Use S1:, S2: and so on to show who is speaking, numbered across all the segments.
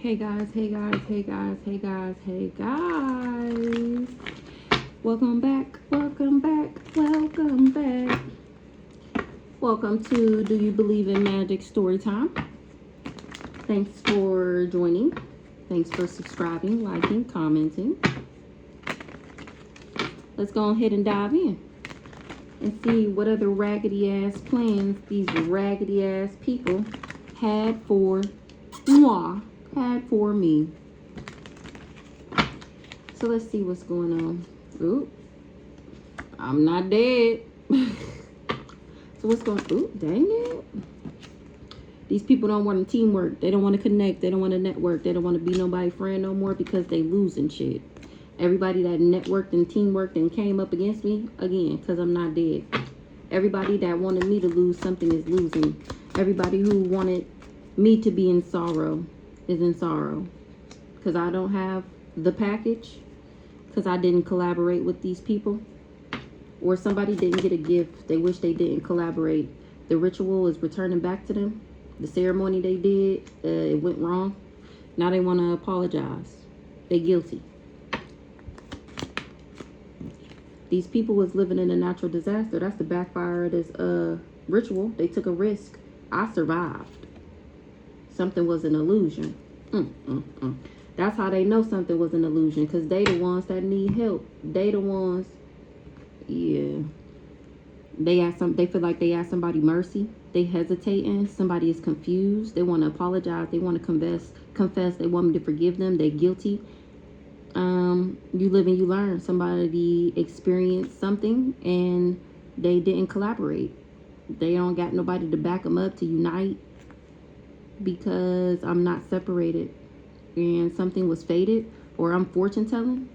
S1: Hey guys, hey guys, hey guys, hey guys, hey guys. Welcome back, welcome back, welcome back. Welcome to Do You Believe in Magic Story Time. Thanks for joining. Thanks for subscribing, liking, commenting. Let's go ahead and dive in and see what other raggedy ass plans these raggedy ass people had for me. So let's see what's going on. Ooh, I'm not dead. So what's going on? Ooh, dang it. These people don't want to teamwork. They don't want to connect. They don't want to network. They don't want to be nobody's friend no more because they losing shit. Everybody that networked and teamworked and came up against me, again, because I'm not dead. Everybody that wanted me to lose something is losing. Everybody who wanted me to be in sorrow is in sorrow. Because I don't have the package. Because I didn't collaborate with these people. Or somebody didn't get a gift. They wish they didn't collaborate. The ritual is returning back to them. The ceremony they did, it went wrong. Now they want to apologize. They guilty. These people was living in a natural disaster. That's the backfire of this ritual. They took a risk. I survived. Something was an illusion. That's how they know something was an illusion. Because they the ones that need help. They the ones, yeah. They feel like they ask somebody mercy. They hesitating. Somebody is confused. They want to apologize. They want to confess. They want me to forgive them. They're guilty. You live and you learn. Somebody experienced something and they didn't collaborate. They don't got nobody to back them up to unite because I'm not separated and something was fated, or I'm fortune telling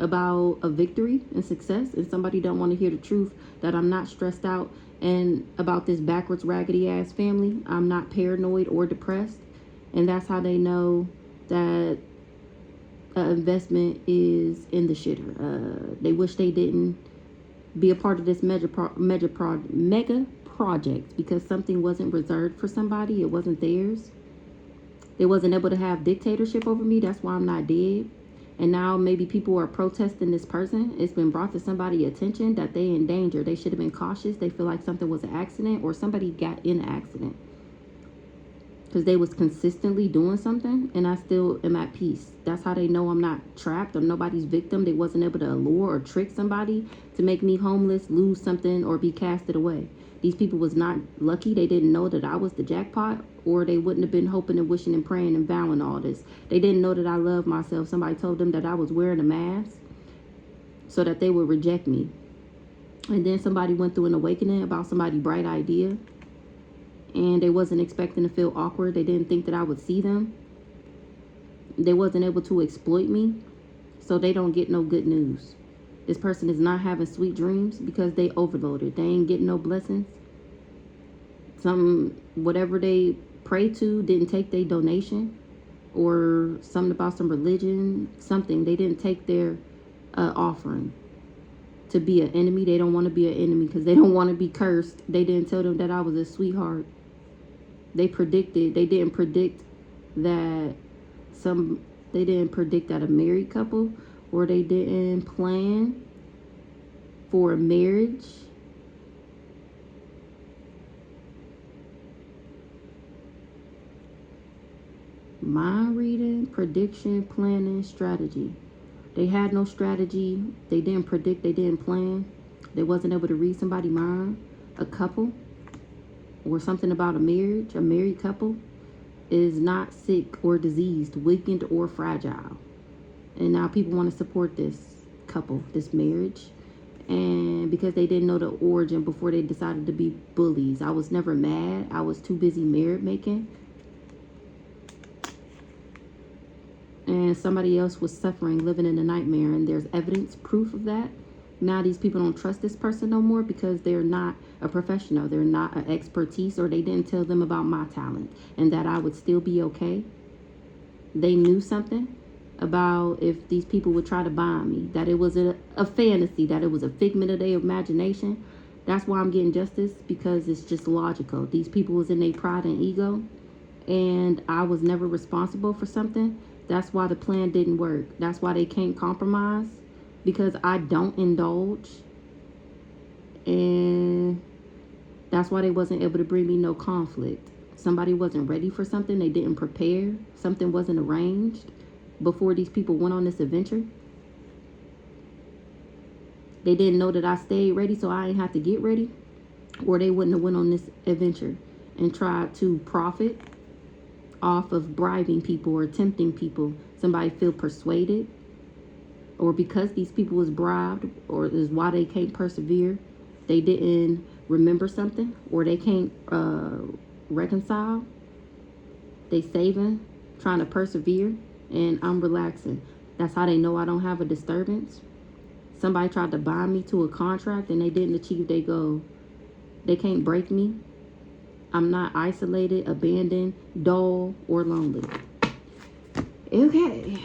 S1: about a victory and success, and somebody don't want to hear the truth that I'm not stressed out and about this backwards raggedy ass family. I'm not paranoid or depressed, and that's how they know that investment is in the shitter. They wish they didn't be a part of this mega project because something wasn't reserved for somebody. It wasn't theirs. They wasn't able to have dictatorship over me. That's why I'm not dead. And now maybe people are protesting this person. It's been brought to somebody's attention that they in danger. They should have been cautious. They feel like something was an accident or somebody got in an accident. Because they was consistently doing something and I still am at peace. That's how they know I'm not trapped. I'm nobody's victim. They wasn't able to allure or trick somebody to make me homeless, lose something, or be casted away. These people was not lucky. They didn't know that I was the jackpot, or they wouldn't have been hoping and wishing and praying and vowing all this. They didn't know that I loved myself. Somebody told them that I was wearing a mask so that they would reject me. And then somebody went through an awakening about somebody's bright idea. And they wasn't expecting to feel awkward. They didn't think that I would see them. They wasn't able to exploit me. So they don't get no good news. This person is not having sweet dreams because they overloaded. They ain't getting no blessings. Whatever they pray to didn't take their donation. Or something about some religion. Something. They didn't take their offering. To be an enemy. They don't want to be an enemy because they don't want to be cursed. They didn't tell them that I was a sweetheart. They didn't predict that a married couple, or they didn't plan for a marriage. Mind reading, prediction, planning, strategy. They had no strategy. They didn't predict. They didn't plan. They wasn't able to read somebody's mind. A couple or something about a marriage. A married couple is not sick or diseased, weakened or fragile. And now people want to support this couple, this marriage. And because they didn't know the origin before they decided to be bullies. I was never mad. I was too busy merit making. And somebody else was suffering, living in a nightmare, and there's evidence, proof of that. Now these people don't trust this person no more because they're not a professional. They're not an expertise, or they didn't tell them about my talent and that I would still be okay. They knew something about if these people would try to bind me, that it was a fantasy, that it was a figment of their imagination. That's why I'm getting justice, because it's just logical. These people was in their pride and ego, and I was never responsible for something, that's why the plan didn't work. That's why they can't compromise, because I don't indulge. And that's why they wasn't able to bring me no conflict. Somebody wasn't ready for something. They didn't prepare. Something wasn't arranged before these people went on this adventure. They didn't know that I stayed ready, so I didn't have to get ready. Or they wouldn't have went on this adventure and tried to profit off of bribing people or tempting people. Somebody feel persuaded, or because these people was bribed, or is why they can't persevere. They didn't remember something, or they can't reconcile. They saving, trying to persevere, and I'm relaxing. That's how they know I don't have a disturbance. Somebody tried to bind me to a contract and they didn't achieve their goal. They can't break me. I'm not isolated, abandoned, dull, or lonely. Okay.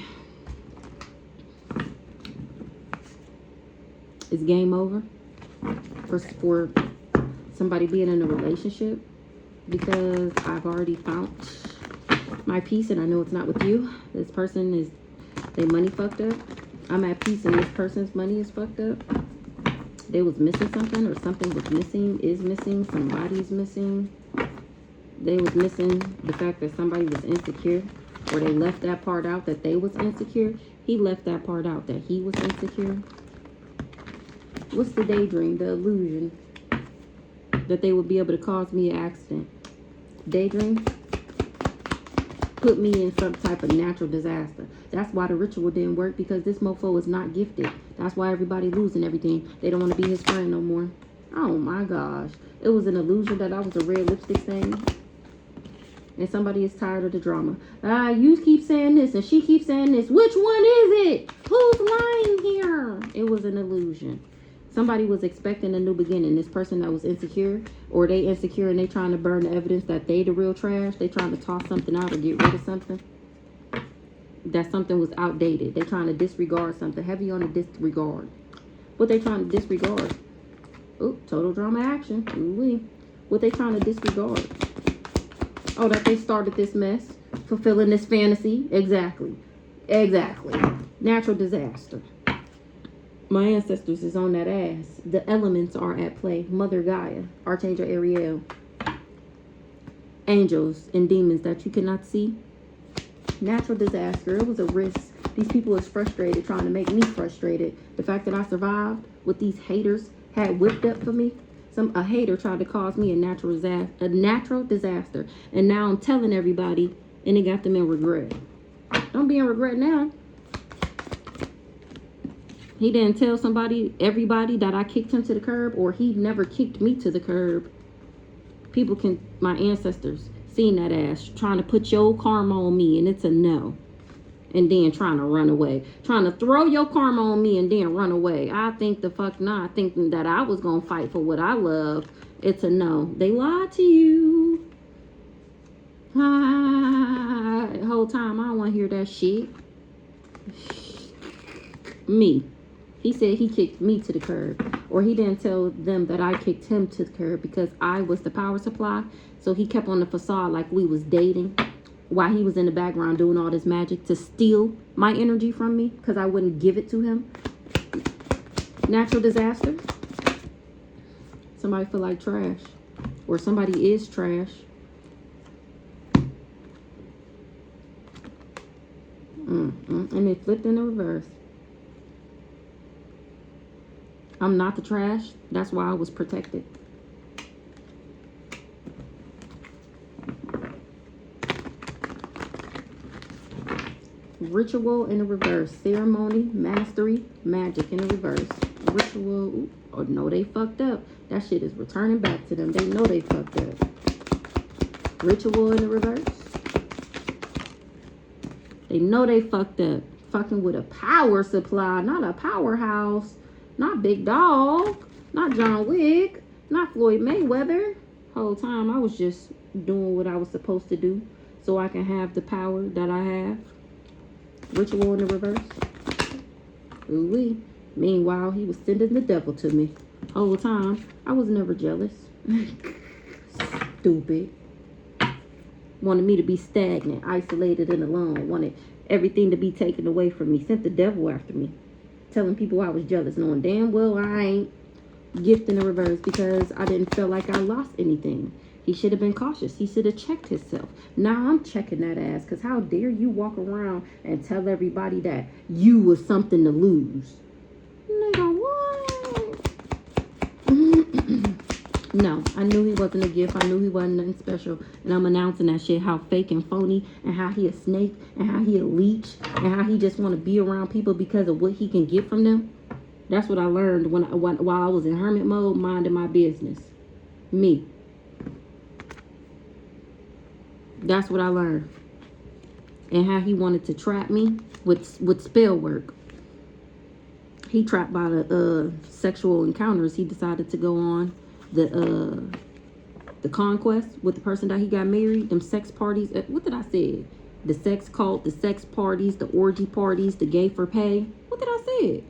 S1: It's game over for somebody being in a relationship, because I've already found my peace and I know it's not with you. This person is, they money fucked up. I'm at peace and this person's money is fucked up. They was missing something, or something was missing, is missing, somebody's missing. They was missing the fact that somebody was insecure, or they left that part out that they was insecure. He left that part out that he was insecure. What's the daydream, the illusion that they would be able to cause me an accident? Daydream? Put me in some type of natural disaster. That's why the ritual didn't work, because this mofo is not gifted. That's why everybody losing everything. They don't want to be his friend no more. Oh my gosh. It was an illusion that I was a red lipstick stain. And somebody is tired of the drama. You keep saying this and she keeps saying this. Which one is it? Who's lying here? It was an illusion. Somebody was expecting a new beginning. This person that was insecure, or they insecure and they trying to burn the evidence that they the real trash. They trying to toss something out or get rid of something. That something was outdated. They trying to disregard something. Heavy on the disregard. What they trying to disregard? Oh, total drama action. Ooh-wee. What they trying to disregard? Oh, that they started this mess. Fulfilling this fantasy. Exactly. Exactly. Natural disaster. My ancestors is on that ass. The elements are at play. Mother Gaia, Archangel Ariel, angels and demons that you cannot see. Natural disaster. It was a risk. These people was frustrated, trying to make me frustrated. The fact that I survived, what these haters had whipped up for me. A hater tried to cause me a natural disaster. And now I'm telling everybody, and it got them in regret. Don't be in regret now. He didn't tell everybody that I kicked him to the curb, or he never kicked me to the curb. People can, my ancestors, seen that ass, trying to put your karma on me, and it's a no. And then trying to run away. Trying to throw your karma on me and then run away. I think the fuck not. Thinking that I was going to fight for what I love. It's a no. They lied to you. The whole time, I don't want to hear that shit. Me. He said he kicked me to the curb. Or he didn't tell them that I kicked him to the curb, because I was the power supply. So he kept on the facade like we was dating, while he was in the background doing all this magic to steal my energy from me, because I wouldn't give it to him. Natural disaster. Somebody feel like trash. Or somebody is trash. And it flipped in the reverse. I'm not the trash. That's why I was protected. Ritual in the reverse. Ceremony, mastery, magic in the reverse. Ritual. Oh, no, they fucked up. That shit is returning back to them. They know they fucked up. Ritual in the reverse. They know they fucked up. Fucking with a power supply, not a powerhouse. Not Big Dog. Not John Wick. Not Floyd Mayweather. Whole time I was just doing what I was supposed to do, so I can have the power that I have. Ritual in the reverse. Ooh-wee. Meanwhile, he was sending the devil to me. Whole time, I was never jealous. Stupid. Wanted me to be stagnant, isolated, and alone. Wanted everything to be taken away from me. Sent the devil after me. Telling people I was jealous, knowing damn well I ain't. Gift in the reverse because I didn't feel like I lost anything. He should have been cautious. He should have checked himself. Now I'm checking that ass, because how dare you walk around and tell everybody that you was something to lose. Nigga, what? No, I knew he wasn't a gift. I knew he wasn't nothing special. And I'm announcing that shit, how fake and phony, and how he a snake, and how he a leech, and how he just want to be around people because of what he can get from them. That's what I learned while I was in hermit mode, minding my business. Me. That's what I learned. And how he wanted to trap me with spell work. He trapped by the sexual encounters he decided to go on. The conquest with the person that he got married. Them sex parties. What did I say? The sex cult, the sex parties, the orgy parties, the gay for pay. What did I say?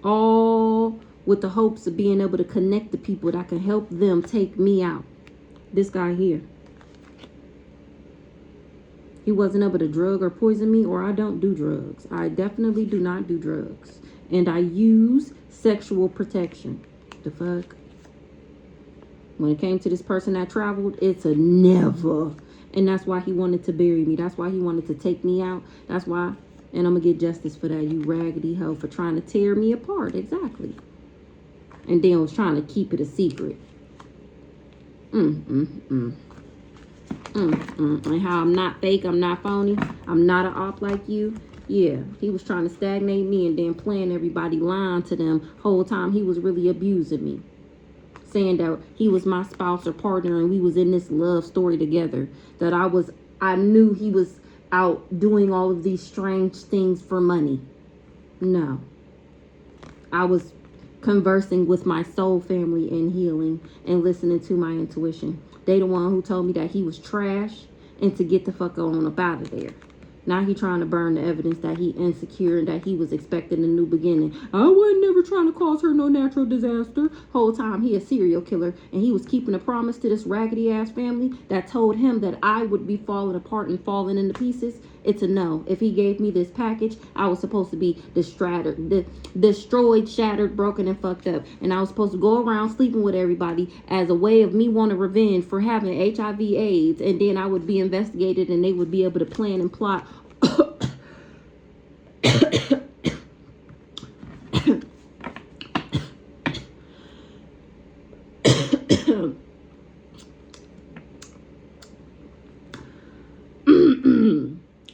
S1: All with the hopes of being able to connect the people that can help them take me out. This guy here. He wasn't able to drug or poison me, or I don't do drugs. I definitely do not do drugs. And I use sexual protection. The fuck? When it came to this person that traveled, it's a never. And that's why he wanted to bury me. That's why he wanted to take me out. That's why. And I'm going to get justice for that, you raggedy hoe, for trying to tear me apart. Exactly. And then was trying to keep it a secret. And how I'm not fake, I'm not phony, I'm not an op like you. Yeah, he was trying to stagnate me and then playing everybody, lying to them whole time. He was really abusing me. Saying that he was my spouse or partner and we was in this love story together. That I knew he was out doing all of these strange things for money. No. I was conversing with my soul family and healing and listening to my intuition. They the one who told me that he was trash and to get the fuck on up out of there. Now he trying to burn the evidence that he insecure and that he was expecting a new beginning. I wasn't never trying to cause her no natural disaster. Whole time he a serial killer and he was keeping a promise to this raggedy ass family that told him that I would be falling apart and falling into pieces. It's a no. If he gave me this package, I was supposed to be destroyed, shattered, broken, and fucked up. And I was supposed to go around sleeping with everybody as a way of me wanting revenge for having HIV AIDS. And then I would be investigated and they would be able to plan and plot.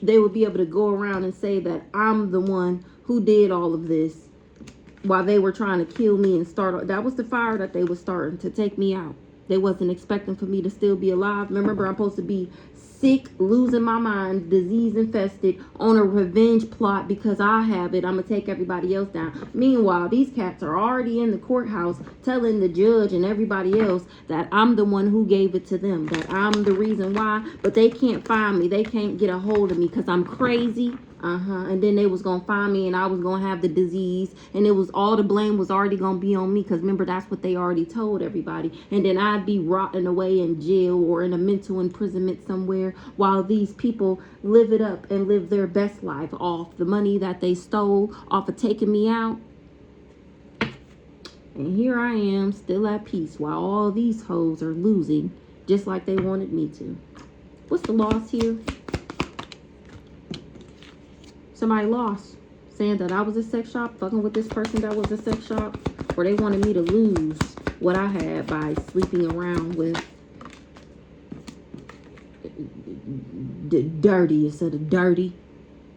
S1: They would be able to go around and say that I'm the one who did all of this while they were trying to kill me and start. That was the fire that they were starting to take me out. They wasn't expecting for me to still be alive. Remember, I'm supposed to be sick, losing my mind, disease infested, on a revenge plot because I have it. I'm going to take everybody else down. Meanwhile, these cats are already in the courthouse telling the judge and everybody else that I'm the one who gave it to them, that I'm the reason why, but they can't find me. They can't get a hold of me because I'm crazy. And then they was going to find me and I was going to have the disease. And it was all the blame was already going to be on me. Because remember, that's what they already told everybody. And then I'd be rotting away in jail or in a mental imprisonment somewhere while these people live it up and live their best life off the money that they stole, off of taking me out. And here I am still at peace while all these hoes are losing just like they wanted me to. What's the loss here? Somebody lost, saying that I was a sex shop, fucking with this person that was a sex shop, or they wanted me to lose what I had by sleeping around with the dirty instead of dirty.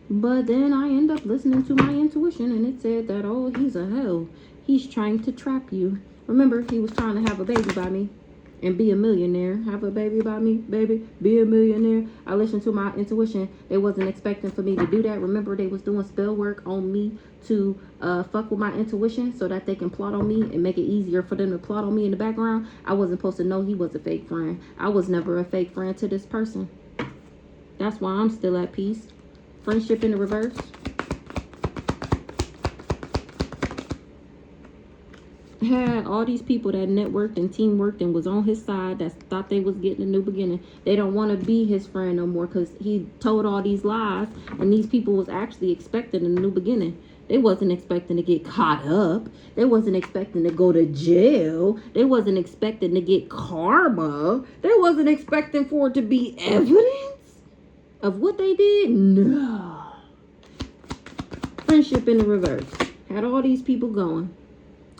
S1: But then I end up listening to my intuition and it said that, oh, he's a hoe. He's trying to trap you. Remember, he was trying to have a baby by me and be a millionaire. Have a baby by me, baby, be a millionaire. I listened to my intuition. They wasn't expecting for me to do that. Remember, they was doing spell work on me to fuck with my intuition so that they can plot on me and make it easier for them to plot on me in the background. I wasn't supposed to know he was a fake friend. I was never a fake friend to this person. That's why I'm still at peace. Friendship in the reverse. had all these people that networked and teamworked and was on his side that thought they was getting a new beginning. They don't want to be his friend no more because he told all these lies, and these people was actually expecting a new beginning. They wasn't expecting to get caught up. They wasn't expecting to go to jail. They wasn't expecting to get karma. They wasn't expecting for it to be evidence of what they did. No. Friendship in the reverse. Had all these people going.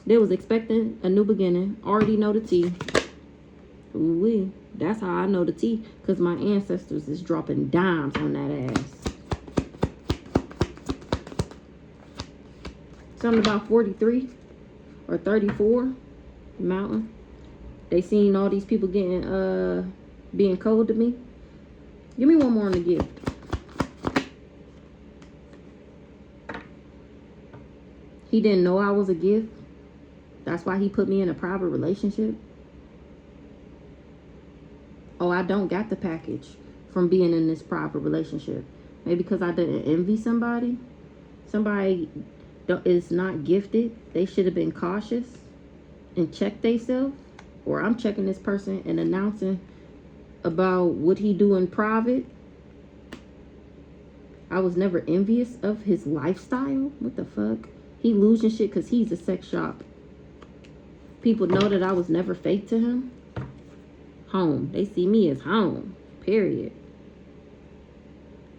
S1: They was expecting a new beginning. Already know the tea. Ooh-wee. That's how I know the tea. Because my ancestors is dropping dimes on that ass. Something about 43 or 34 mountain. They seen all these people getting being cold to me. Give me one more on the gift. He didn't know I was a gift. That's why he put me in a private relationship. Oh, I don't got the package from being in this private relationship. Maybe because I didn't envy somebody. Somebody is not gifted. They should have been cautious and checked themselves. Or I'm checking this person and announcing about what he do in private. I was never envious of his lifestyle. What the fuck? He losing shit because he's a sex shop. People know that I was never fake to him. Home. They see me as home. Period.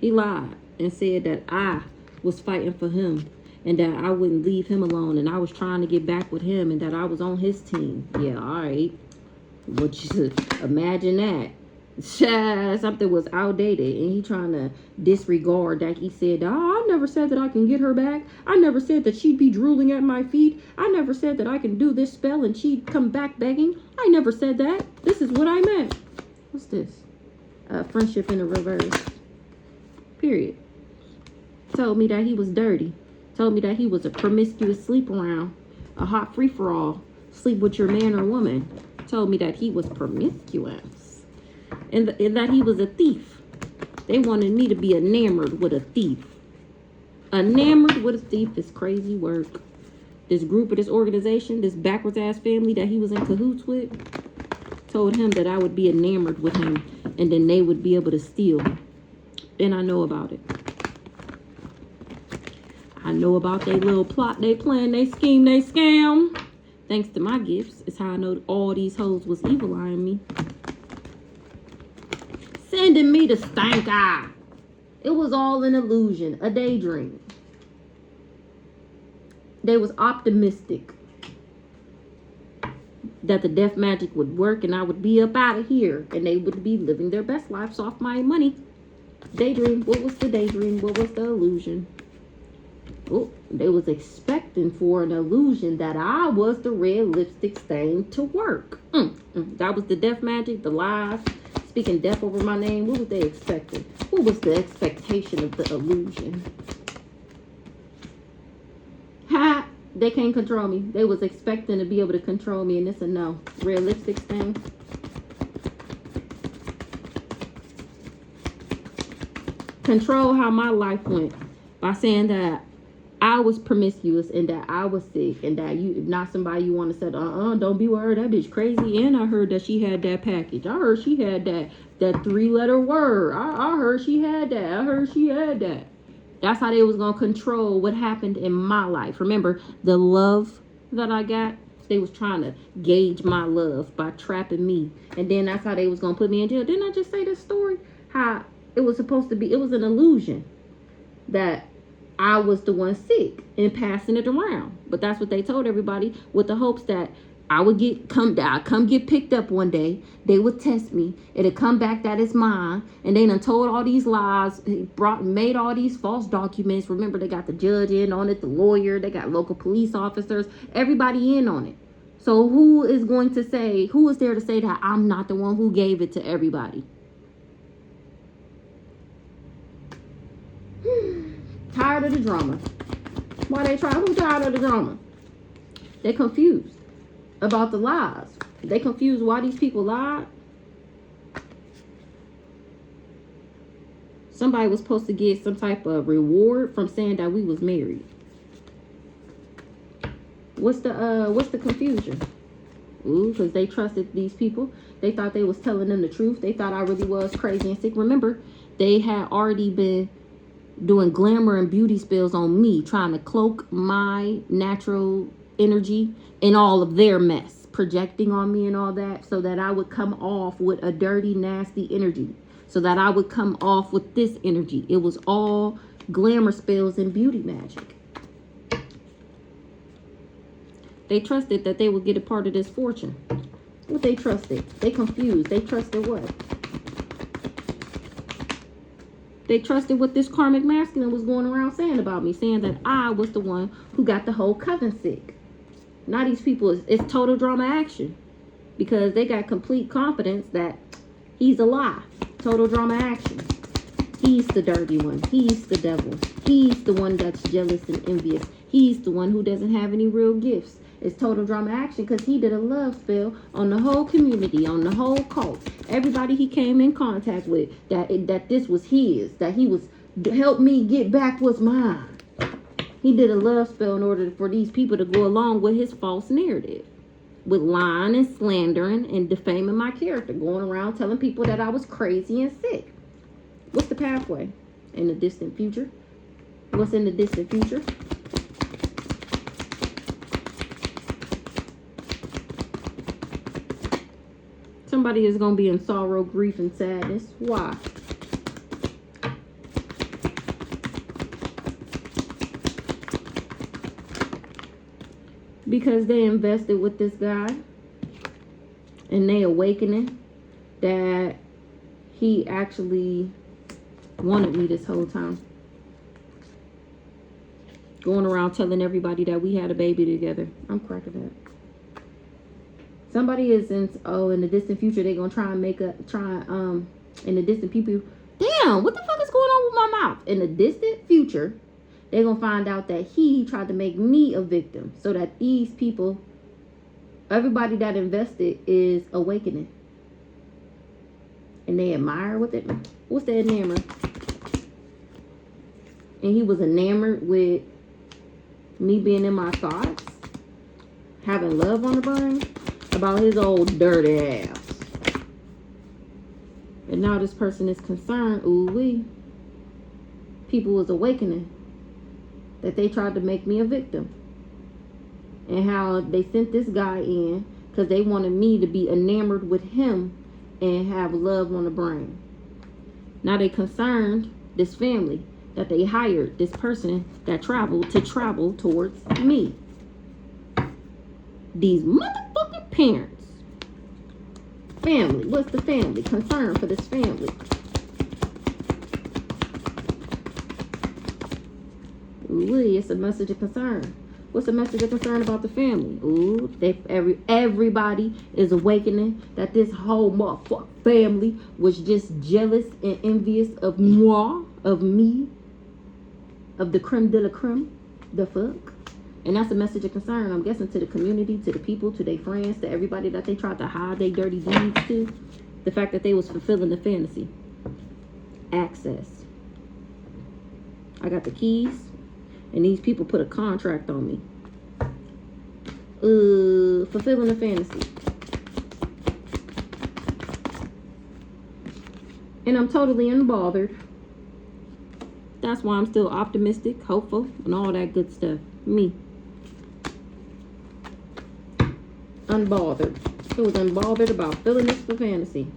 S1: He lied and said that I was fighting for him and that I wouldn't leave him alone and I was trying to get back with him and that I was on his team. Yeah, all right. But you should imagine that. Something was outdated and he trying to disregard that. He said, I never said that I can get her back. I never said that she'd be drooling at my feet. I never said that I can do this spell and she'd come back begging. I never said that. This is what I meant. What's this? Friendship in the reverse. Period. Told me that he was dirty. Told me that he was a promiscuous sleep around. A hot free-for-all. Sleep with your man or woman. Told me that he was promiscuous. And that he was a thief. They wanted me to be enamored with a thief. Enamored with a thief is crazy work. This group of this organization, this backwards ass family that he was in cahoots with, told him that I would be enamored with him and then they would be able to steal. And I know about it. I know about their little plot, they plan, they scheme, they scam. Thanks to my gifts, is how I know all these hoes was evil eyeing me. Sending me to stank eye. It was all an illusion, a daydream. They was optimistic that the death magic would work and I would be up out of here and they would be living their best lives off my money. Daydream. What was the daydream? What was the illusion? Oh, they was expecting for an illusion that I was the red lipstick stain to work. That was the death magic, the lies. Speaking death over my name. What was they expecting? What was the expectation of the illusion? Ha! They can't control me. They was expecting to be able to control me, and it's a no. Red lipstick stain. Control how my life went by saying that I was promiscuous and that I was sick and that you not somebody you want to say, don't be worried, that bitch crazy. And I heard that she had that package. I heard she had that 3-letter word. I heard she had that. I heard she had that. That's how they was going to control what happened in my life. Remember, the love that I got, they was trying to gauge my love by trapping me. And then that's how they was going to put me in jail. Didn't I just say this story? How it was supposed to be, it was an illusion that I was the one sick and passing it around. But that's what they told everybody with the hopes that I would come get picked up one day. They would test me. It'd come back that it's mine. And they done told all these lies, made all these false documents. Remember, they got the judge in on it, the lawyer, they got local police officers, everybody in on it. So who is there to say that I'm not the one who gave it to everybody? Tired of the drama. Why they try? Who tired of the drama? They confused about the lies. They confused why these people lied. Somebody was supposed to get some type of reward from saying that we was married. What's the confusion? Ooh, because they trusted these people. They thought they was telling them the truth. They thought I really was crazy and sick. Remember, they had already been doing glamour and beauty spells on me, trying to cloak my natural energy in all of their mess, projecting on me and all that, so that I would come off with a dirty, nasty energy, so that I would come off with this energy. It was all glamour spells and beauty magic. They trusted that they would get a part of this fortune. What they trusted? They confused. They trusted what? They trusted what this karmic masculine was going around saying about me, saying that I was the one who got the whole coven sick. Now these people, it's total drama action, because they got complete confidence that he's a lie. Total drama action. He's the dirty one. He's the devil. He's the one that's jealous and envious. He's the one who doesn't have any real gifts. It's total drama action, because he did a love spell on the whole community, on the whole cult. Everybody he came in contact with, that this was his, that he was, help me get back what's mine. He did a love spell in order for these people to go along with his false narrative, with lying and slandering and defaming my character, going around telling people that I was crazy and sick. What's the pathway in the distant future? What's in the distant future? Somebody is going to be in sorrow, grief, and sadness. Why? Because they invested with this guy, and they awakening that he actually wanted me this whole time. Going around telling everybody that we had a baby together. I'm cracking up. Somebody is in the distant future, they're gonna try and in the distant people. Damn, what the fuck is going on with my mouth? In the distant future, they're gonna find out that he tried to make me a victim, so that these people, everybody that invested, is awakening. And they admire what's the enamored? And he was enamored with me being in my thoughts, having love on the brain about his old dirty ass. And now this person is concerned, ooh-wee. People was awakening that they tried to make me a victim. And how they sent this guy in because they wanted me to be enamored with him and have love on the brain. Now they concerned this family that they hired this person that traveled towards me. These motherfucking parents. Family. What's the family? Concern for this family. Ooh, it's a message of concern. What's the message of concern about the family? Ooh, everybody is awakening that this whole motherfucking family was just jealous and envious of moi, of me, of the creme de la creme, the fuck. And that's a message of concern, I'm guessing, to the community, to the people, to their friends, to everybody that they tried to hide their dirty deeds to. The fact that they was fulfilling the fantasy. Access. I got the keys, and these people put a contract on me. Fulfilling the fantasy. And I'm totally unbothered. That's why I'm still optimistic, hopeful, and all that good stuff. Me. Unbothered. Who was unbothered about filling this for fantasy.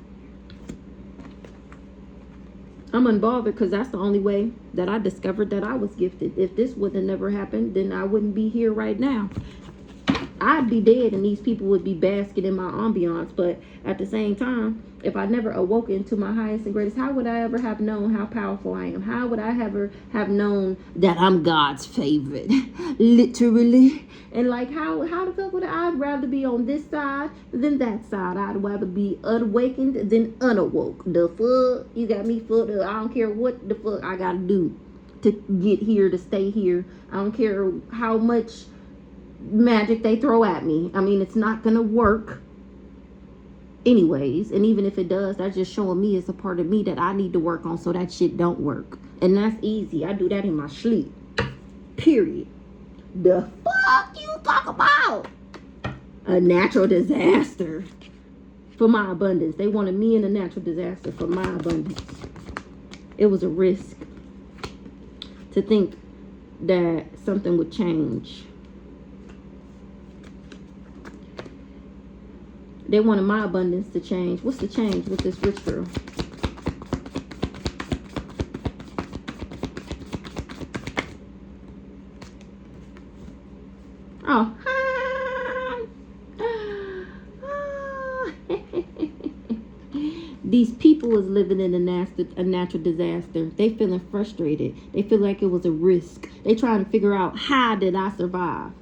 S1: I'm unbothered because that's the only way that I discovered that I was gifted. If this would have never happened, then I wouldn't be here right now. I'd be dead and these people would be basking in my ambiance. But at the same time, if I never awoken to my highest and greatest, how would I ever have known how powerful I am? How would I ever have known that I'm God's favorite? Literally. And like, how the fuck would I'd rather be on this side than that side? I'd rather be unawakened than unawoke. The fuck? You got me fucked up. I don't care what the fuck I gotta do to get here, to stay here. I don't care how much magic they throw at me. I mean, it's not gonna work anyways. And even if it does, that's just showing me it's a part of me that I need to work on so that shit don't work. And that's easy. I do that in my sleep. Period. The fuck you talk about? A natural disaster for my abundance. They wanted me in a natural disaster for my abundance. It was a risk to think that something would change. They wanted my abundance to change. What's the change with this rich girl? Oh, these people is living in a natural disaster. They feeling frustrated. They feel like it was a risk. They trying to figure out, how did I survive?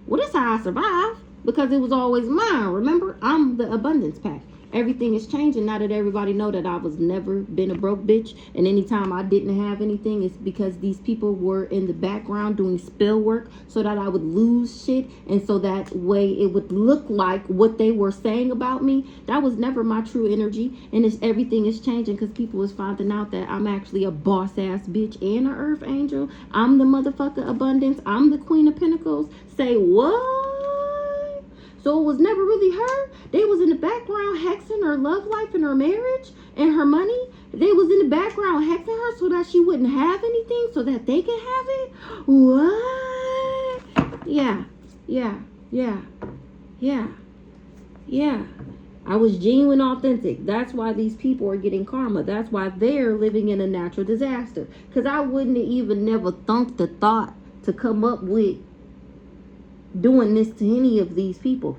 S1: Well, this is how I survived, because it was always mine. Remember, I'm the abundance pack. Everything is changing now that everybody know that I was never been a broke bitch. And anytime I didn't have anything, it's because these people were in the background doing spell work so that I would lose shit. And so that way it would look like what they were saying about me. That was never my true energy. And everything is changing because people is finding out that I'm actually a boss ass bitch and an earth angel. I'm the motherfucker abundance. I'm the queen of pentacles. Say what? So it was never really her. They was in the background hexing her love life and her marriage and her money. They was in the background hexing her so that she wouldn't have anything, so that they could have it. What? Yeah. I was genuine, authentic. That's why these people are getting karma. That's why they're living in a natural disaster. Because I wouldn't have even never thunk the thought to come up with doing this to any of these people.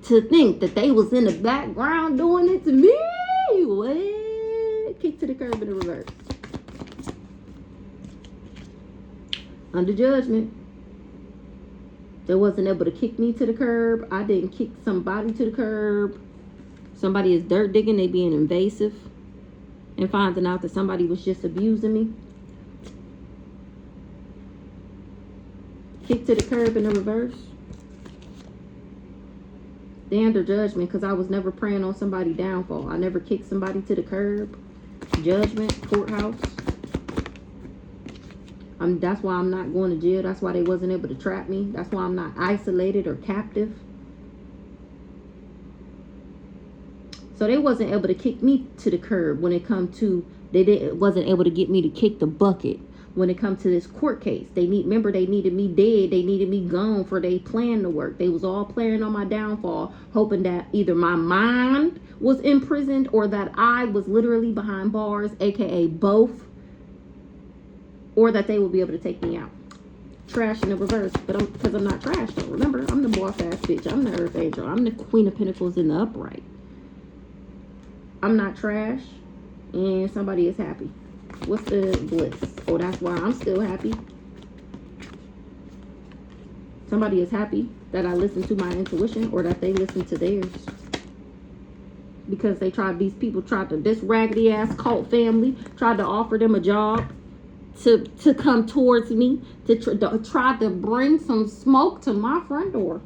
S1: To think that they was in the background doing it to me. What? Kick to the curb in the reverse. Under judgment. They wasn't able to kick me to the curb. I didn't kick somebody to the curb. Somebody is dirt digging. They being invasive. And finding out that somebody was just abusing me. Kick to the curb in the reverse. They under judgment because I was never praying on somebody's downfall. I never kicked somebody to the curb. Judgment, courthouse. That's why I'm not going to jail. That's why they wasn't able to trap me. That's why I'm not isolated or captive. So they wasn't able to kick me to the curb when it come to, wasn't able to get me to kick the bucket. When it comes to this court case, they needed me dead. They needed me gone for they plan to work. They was all planning on my downfall, hoping that either my mind was imprisoned or that I was literally behind bars, aka both, or that they would be able to take me out. Trash in the reverse, but because I'm not trash though. Remember, I'm the boss ass bitch. I'm the earth angel. I'm the queen of pentacles in the upright. I'm not trash, and somebody is happy. What's the bliss? Oh, that's why I'm still happy. Somebody is happy that I listen to my intuition or that they listen to theirs. Because this raggedy ass cult family tried to offer them a job to come towards me, to try to bring some smoke to my front door.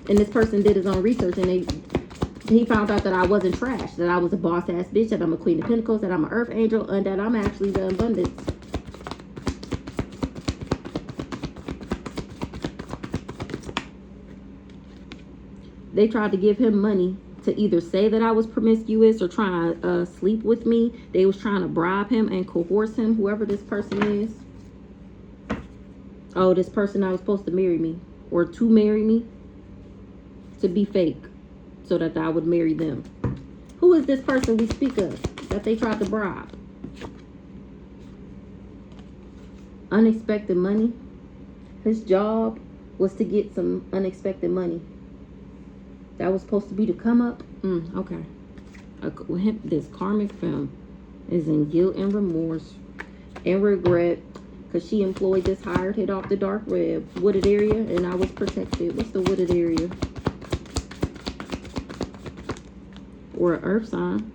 S1: And this person did his own research and he found out that I wasn't trash, that I was a boss ass bitch, that I'm a queen of pentacles, that I'm an earth angel, and that I'm actually the abundance. They tried to give him money to either say that I was promiscuous or try to sleep with me. They was trying to bribe him and coerce him, whoever this person is. Oh, this person that was supposed to marry me or to marry me, to be fake so that I would marry them. Who is this person we speak of that they tried to bribe? Unexpected money. His job was to get some unexpected money. That was supposed to be to come up. Okay. This karmic femme is in guilt and remorse and regret because she employed this hired hit off the dark web, wooded area, and I was protected. What's the wooded area? Or an earth sign.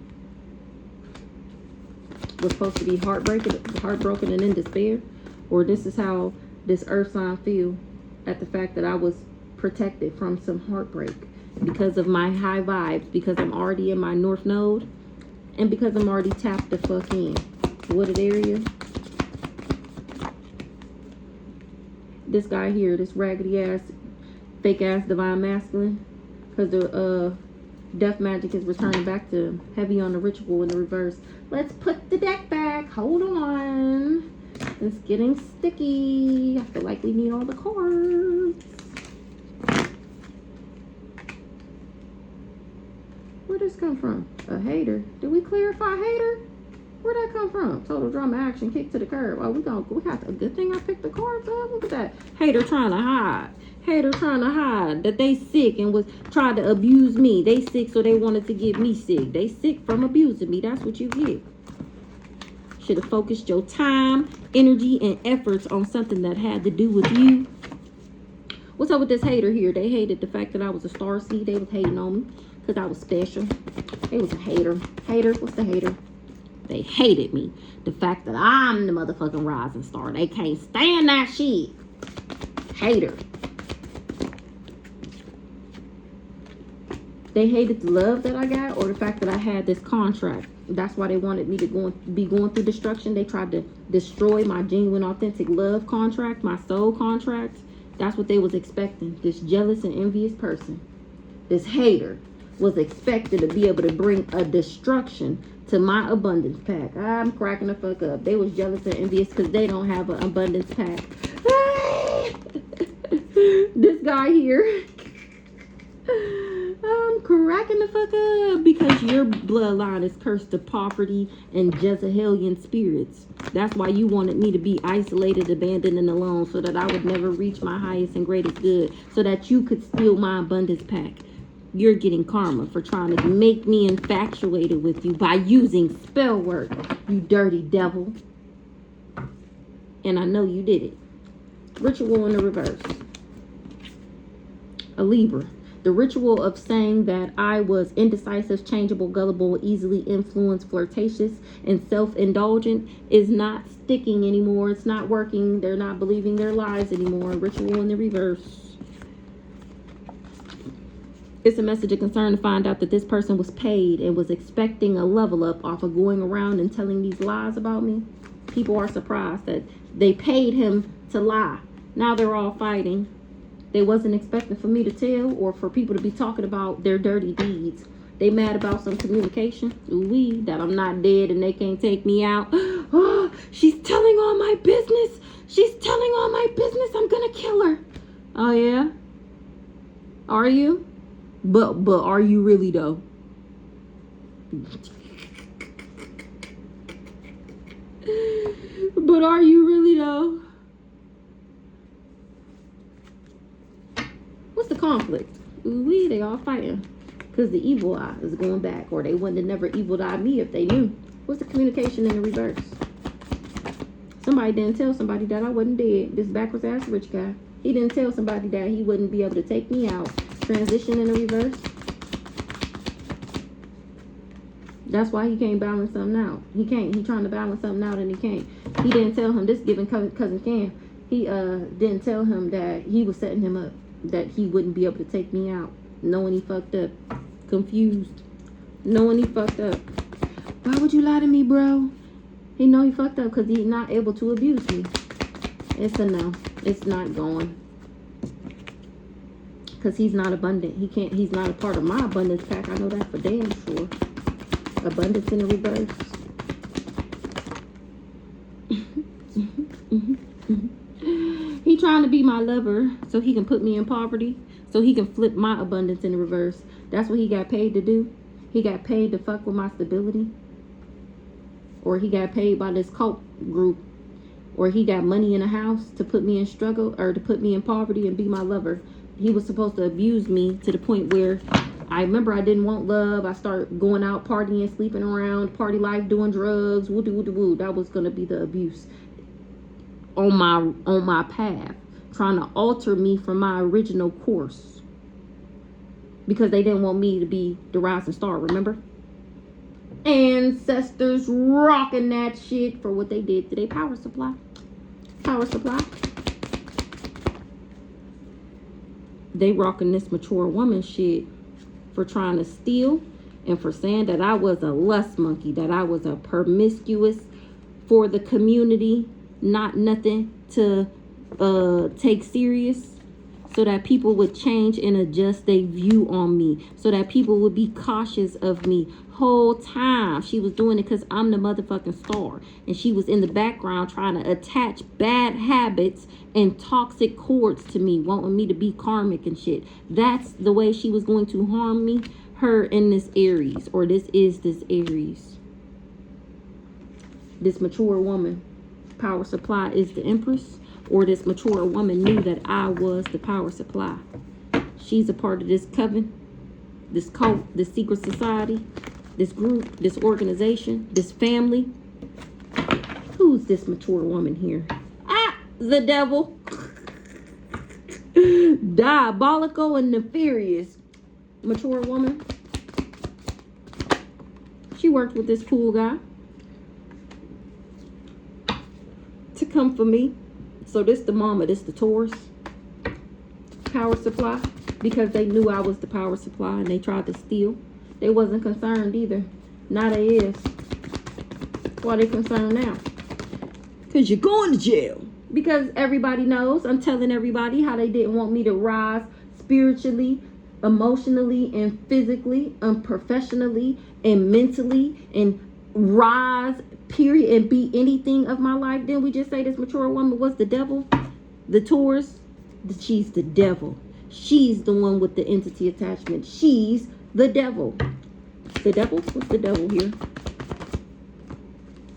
S1: Was supposed to be heartbroken and in despair. Or this is how this earth sign feel at the fact that I was protected from some heartbreak because of my high vibes, because I'm already in my north node, and because I'm already tapped the fuck in. Wooded area. this guy here, this raggedy ass, fake ass divine masculine, because the death magic is returning back to him. Heavy on the ritual in the reverse. Let's put the deck back. Hold on. It's getting sticky. I feel like we need all the cards. Where'd this come from? A hater. Did we clarify hater? Where'd that come from? Total drama action, kick to the curb. Oh, we got a good thing I picked the cards up. Look at that. Hater trying to hide. Hater trying to hide that they sick and was trying to abuse me. They sick, so they wanted to get me sick. They sick from abusing me. That's what you get. Should have focused your time, energy, and efforts on something that had to do with you. What's up with this hater here? They hated the fact that I was a star seed. They was hating on me because I was special. They was a hater. Hater? What's the hater? They hated me. The fact that I'm the motherfucking rising star. They can't stand that shit. Hater. They hated the love that I got, or the fact that I had this contract. That's why they wanted me to be going through destruction. They tried to destroy my genuine, authentic love contract, my soul contract. That's what they was expecting. This jealous and envious person, this hater, was expected to be able to bring a destruction to my abundance pack. I'm cracking the fuck up. They was jealous and envious because they don't have an abundance pack. This guy here. I'm cracking the fuck up because your bloodline is cursed to poverty and Jezebelian spirits. That's why you wanted me to be isolated, abandoned, and alone, so that I would never reach my highest and greatest good, so that you could steal my abundance pack. You're getting karma for trying to make me infatuated with you by using spell work, you dirty devil. And I know you did it. Ritual in the reverse. A Libra. The ritual of saying that I was indecisive, changeable, gullible, easily influenced, flirtatious, and self-indulgent is not sticking anymore. It's not working. They're not believing their lies anymore. Ritual in the reverse. It's a message of concern to find out that this person was paid and was expecting a level up off of going around and telling these lies about me. People are surprised that they paid him to lie. Now they're all fighting. They wasn't expecting for me to tell or for people to be talking about their dirty deeds. They mad about some communication. Ooh-wee, that I'm not dead and they can't take me out. Oh, she's telling all my business. She's telling all my business. I'm gonna kill her. Oh yeah? Are you? But are you really though? But are you really though? What's the conflict? Ooh, they all fighting because the evil eye is going back, or they wouldn't have never evil eyed me if they knew. What's the communication in the reverse? Somebody didn't tell somebody that I wasn't dead. This backwards ass rich guy. He didn't tell somebody that he wouldn't be able to take me out. Transition in the reverse. That's why he can't balance something out. He can't. He trying to balance something out and he can't. He didn't tell him this. Giving cousin Cam. He didn't tell him that he was setting him up, that he wouldn't be able to take me out, knowing he fucked up. Confused, knowing he fucked up. Why would you lie to me, bro? He know he fucked up because he's not able to abuse me. It's a no. It's not going. Because he's not abundant. He can't. He's not a part of my abundance pack. I know that for damn sure. Abundance in the reverse. He trying to be my lover so he can put me in poverty, so he can flip my abundance in the reverse. That's what he got paid to do. He got paid to fuck with my stability, or he got paid by this cult group, or he got money in a house to put me in struggle, or to put me in poverty and be my lover. He was supposed to abuse me to the point where I remember I didn't want love. I started going out partying, sleeping around, party life, doing drugs, woo woo woo. That was gonna be the abuse on my path, trying to alter me from my original course because they didn't want me to be the rising star. Remember, ancestors rocking that shit for what they did to their power supply. They rocking this mature woman shit for trying to steal and for saying that I was a lust monkey, that I was a promiscuous for the community, not nothing to take serious, so that people would change and adjust their view on me, so that people would be cautious of me. Whole time she was doing it because I'm the motherfucking star, and she was in the background trying to attach bad habits and toxic cords to me, wanting me to be karmic and shit. That's the way she was going to harm me. Her in this Aries, or this Aries, this mature woman. Power supply is the Empress, or this mature woman knew that I was the power supply. She's a part of this coven, this cult, this secret society, this group, this organization, this family. Who's this mature woman here? Ah, the devil. Diabolical and nefarious mature woman. She worked with this cool guy to come for me. So this the mama, this the Taurus power supply, because they knew I was the power supply and they tried to steal. They wasn't concerned either. Now they is. Why they concerned now? Because you're going to jail. Because everybody knows, I'm telling everybody how they didn't want me to rise spiritually, emotionally, and physically, and professionally, and mentally, and rise, period, and be anything of my life. Then we just say this mature woman was the devil, the Taurus. She's the devil. She's the one with the entity attachment. She's the devil. The devil? What's the devil here?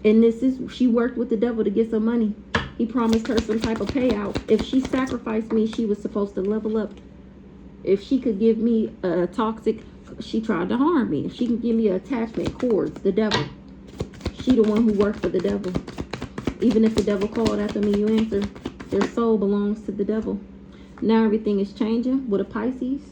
S1: And this is, she worked with the devil to get some money. He promised her some type of payout. If she sacrificed me, she was supposed to level up. If she could give me a toxic, she tried to harm me. If she can give me attachment cords, the devil. She the one who worked for the devil. Even if the devil called after me, you answer. Their soul belongs to the devil. Now everything is changing with a Pisces.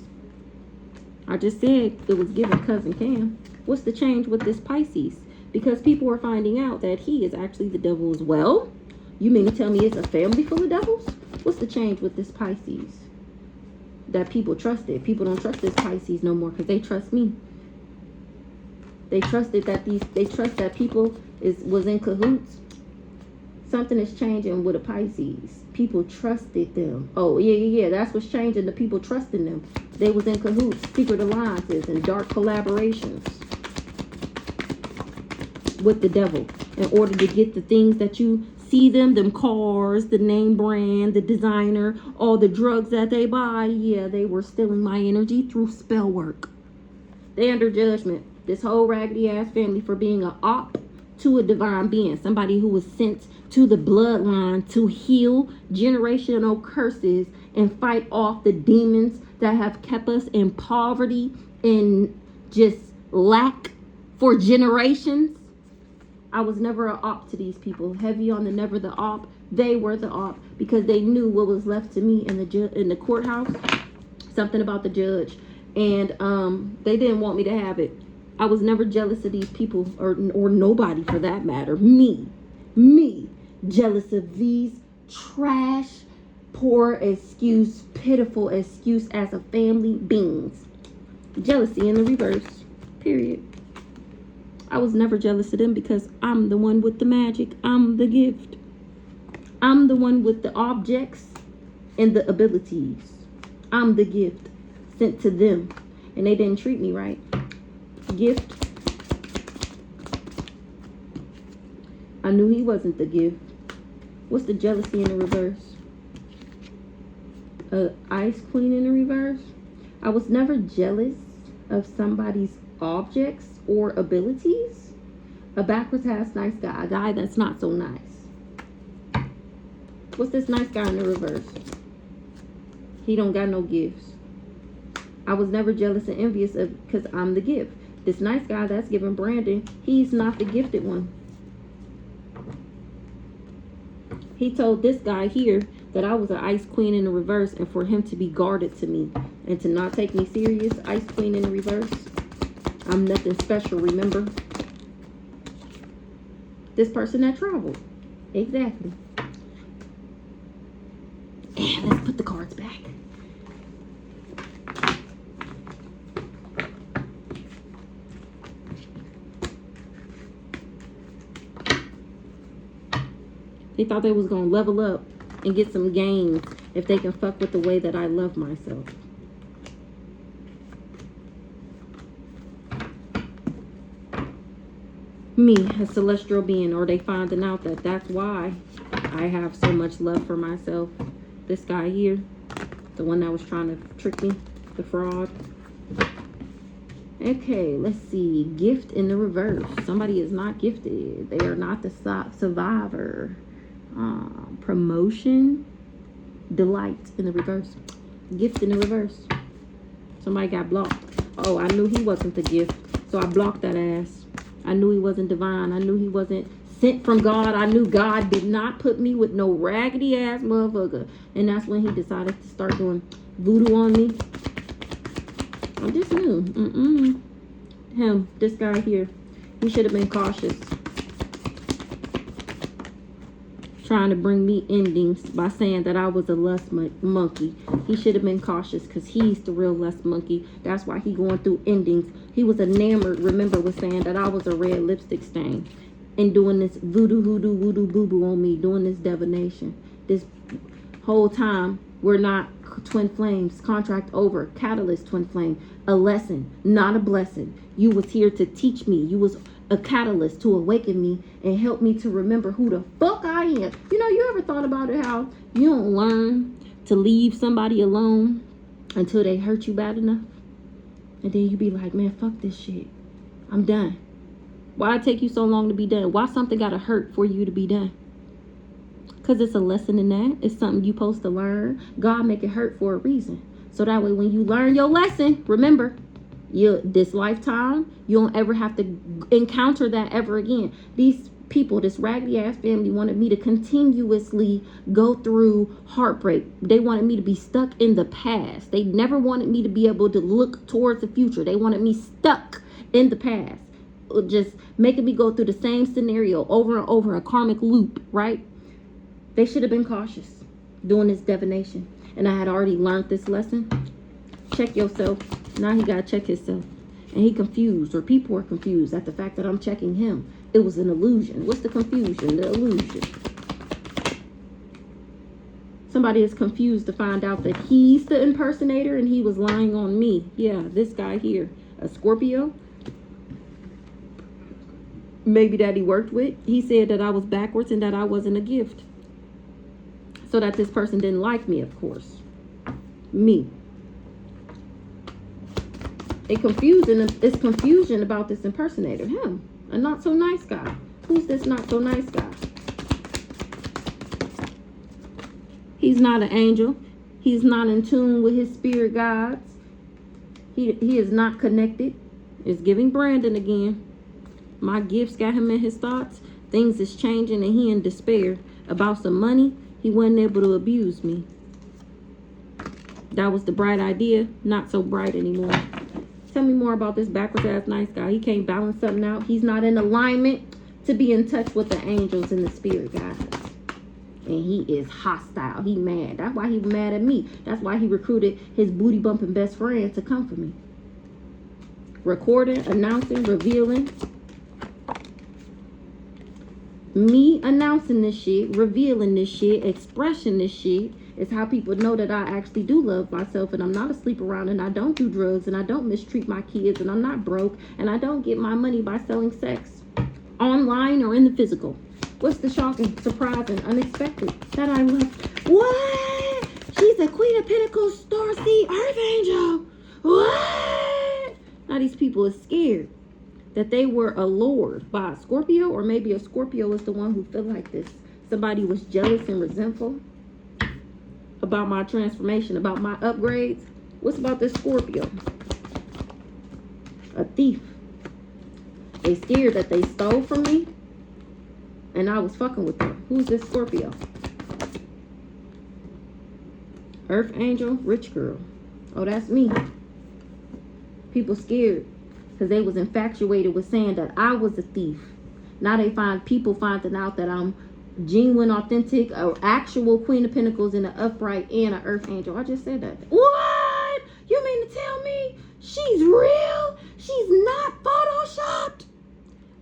S1: I just said it was given cousin Cam. What's the change with this Pisces? Because people are finding out that he is actually the devil as well. You mean to tell me it's a family full of devils? What's the change with this Pisces? That people trusted. People don't trust this Pisces no more because they trust me. They trusted that they trust that people was in cahoots. Something is changing with a Pisces. People trusted them. Oh, yeah. That's what's changing. The people trusting them. They was in cahoots, secret alliances, and dark collaborations with the devil in order to get the things that you see them cars, the name brand, the designer, all the drugs that they buy. Yeah, they were stealing my energy through spell work. They under judgment. This whole raggedy ass family for being an op to a divine being, somebody who was sent to the bloodline to heal generational curses and fight off the demons that have kept us in poverty and just lack for generations. I was never an op to these people. Heavy on the never the op. They were the op because they knew what was left to me in the courthouse. Something about the judge, and they didn't want me to have it. I was never jealous of these people, or nobody for that matter. Me, jealous of these trash, poor excuse, pitiful excuse as a family beings. Jealousy in the reverse. Period. I was never jealous of them because I'm the one with the magic. I'm the gift. I'm the one with the objects and the abilities. I'm the gift sent to them. And they didn't treat me right. Gift. I knew he wasn't the gift. What's the jealousy in the reverse? Ice queen in the reverse. I was never jealous of somebody's objects or abilities. A backwards ass nice guy, a guy that's not so nice. What's this nice guy in the reverse? He don't got no gifts. I was never jealous and envious of, because I'm the gift. This nice guy that's giving Brandon, he's not the gifted one. He told this guy here that I was an ice queen in the reverse, and for him to be guarded to me and to not take me serious. Ice queen in the reverse. I'm nothing special, remember? This person that traveled. Exactly. And let's put the cards back. They thought they was going to level up and get some gains if they can fuck with the way that I love myself. Me, a celestial being, or they finding out that that's why I have so much love for myself. This guy here, the one that was trying to trick me, the fraud. Okay, let's see. Gift in the reverse. Somebody is not gifted. They are not the survivor. Promotion. Delight in the reverse. Gift in the reverse. Somebody got blocked. Oh, I knew he wasn't the gift, so I blocked that ass. I knew he wasn't divine. I knew he wasn't sent from God. I knew God did not put me with no raggedy ass motherfucker. And that's when he decided to start doing voodoo on me. I just knew. Him, this guy here, he should have been cautious. Trying to bring me endings by saying that I was a lust monkey. He should have been cautious because he's the real lust monkey. That's why he going through endings. He was enamored, remember, with saying that I was a red lipstick stain. And doing this voodoo, hoodoo, voodoo, boo-boo on me. Doing this divination. This whole time, we're not twin flames. Contract over. Catalyst twin flame. A lesson, not a blessing. You was here to teach me. You was a catalyst to awaken me and help me to remember who the fuck I am. You know, you ever thought about it, how you don't learn to leave somebody alone until they hurt you bad enough? And then you be like, man, fuck this shit. I'm done. Why it take you so long to be done? Why something gotta hurt for you to be done? Because it's a lesson in that. It's something you supposed to learn. God make it hurt for a reason. So that way when you learn your lesson, remember, this lifetime, you don't ever have to encounter that ever again. These people, this raggedy ass family, wanted me to continuously go through heartbreak. They wanted me to be stuck in the past. They never wanted me to be able to look towards the future. They wanted me stuck in the past, just making me go through the same scenario over and over, a karmic loop, right? They should have been cautious doing this divination. And I had already learned this lesson. Check yourself. Now he got to check himself. And he confused, or people are confused at the fact that I'm checking him. It was an illusion. What's the confusion? The illusion. Somebody is confused to find out that he's the impersonator and he was lying on me. Yeah, this guy here, a Scorpio. Maybe that he worked with. He said that I was backwards and that I wasn't a gift. So that this person didn't like me, of course. Me. It's confusion about this impersonator. Him. A not so nice guy. Who's this not so nice guy? He's not an angel. He's not in tune with his spirit guides. He is not connected. It's giving Brandon again. My gifts got him in his thoughts. Things is changing and he in despair about some money. He wasn't able to abuse me. That was the bright idea. Not so bright anymore. Tell me more about this backwards ass nice guy. He can't balance something out. He's not in alignment to be in touch with the angels and the spirit guides. And he is hostile. He mad. That's why he mad at me. That's why he recruited his booty bumping best friend to come for me. Recording, announcing, revealing. Me announcing this shit, revealing this shit, expressing this shit is how people know that I actually do love myself and I'm not a sleep around and I don't do drugs and I don't mistreat my kids and I'm not broke and I don't get my money by selling sex online or in the physical. What's the shocking, surprising, unexpected that I love? What? She's a Queen of Pentacles, Star Seed, Earth Angel. What? Now these people are scared that they were allured by a Scorpio, or maybe a Scorpio is the one who feel like this. Somebody was jealous and resentful about my transformation, about my upgrades. What's about this Scorpio? A thief. They scared that they stole from me and I was fucking with them. Who's this Scorpio? Earth Angel, rich girl. Oh, that's me. People scared because they was infatuated with saying that I was a thief. Now they find people finding out that I'm genuine, authentic, or actual Queen of Pentacles and an upright and an Earth Angel. I just said that. What? You mean to tell me she's real? She's not photoshopped?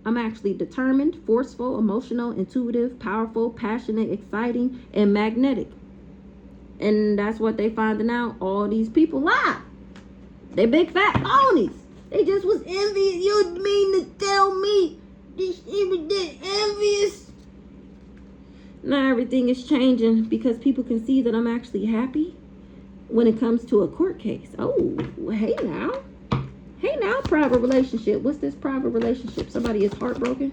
S1: I'm actually determined, forceful, emotional, intuitive, powerful, passionate, exciting, and magnetic. And that's what they finding out. All these people lie. They big fat phonies. They just was envious. You mean to tell me these people did envious? Now everything is changing because people can see that I'm actually happy when it comes to a court case. Oh, hey now. Hey now, private relationship. What's this private relationship? Somebody is heartbroken.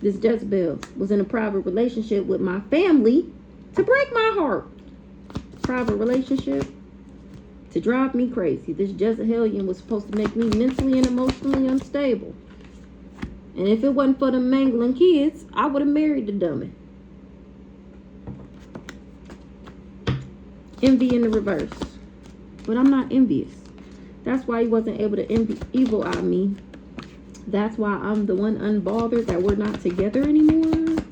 S1: This Jezebel was in a private relationship with my family to break my heart. Private relationship to drive me crazy. This Jezebelian was supposed to make me mentally and emotionally unstable. And if it wasn't for the mangling kids, I would have married the dummy. Envy in the reverse. But I'm not envious. That's why he wasn't able to evil eye me. That's why I'm the one unbothered that we're not together anymore.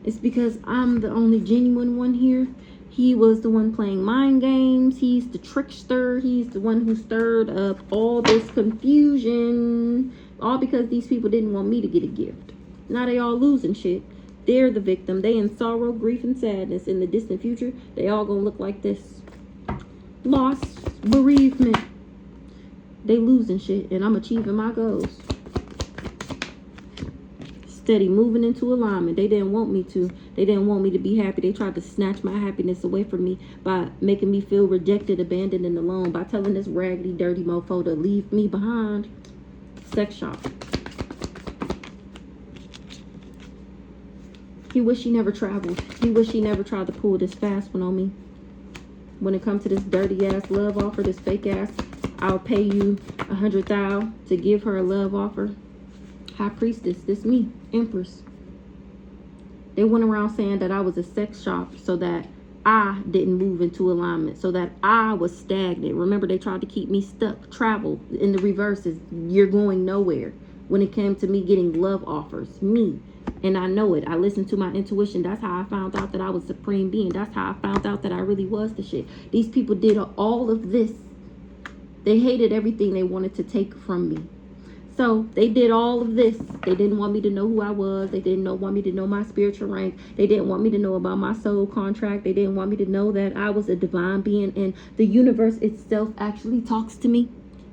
S1: It's because I'm the only genuine one here. He was the one playing mind games. He's the trickster. He's the one who stirred up all this confusion. All because these people didn't want me to get a gift. Now they all losing shit. They're the victim. They in sorrow, grief, and sadness. In the distant future, they all gonna look like this. Loss, bereavement. They losing shit, and I'm achieving my goals. Steady moving into alignment. They didn't want me to. They didn't want me to be happy. They tried to snatch my happiness away from me by making me feel rejected, abandoned, and alone. By telling this raggedy, dirty mofo to leave me behind. Sex shop. He wish he never traveled. He wish he never tried to pull this fast one on me. When it comes to this dirty ass love offer, this fake ass, I'll pay you $100,000 to give her a love offer. High priestess, this me, empress. They went around saying that I was a sex shop so that I didn't move into alignment, so that I was stagnant. Remember, they tried to keep me stuck. Travel in the reverse is you're going nowhere. When it came to me getting love offers, me. And I know it. I listened to my intuition. That's how I found out that I was supreme being. That's how I found out that I really was the shit. These people did all of this. They hated everything they wanted to take from me. So they did all of this. They didn't want me to know who I was. They didn't want me to know my spiritual rank. They didn't want me to know about my soul contract. They didn't want me to know that I was a divine being and the universe itself actually talks to me.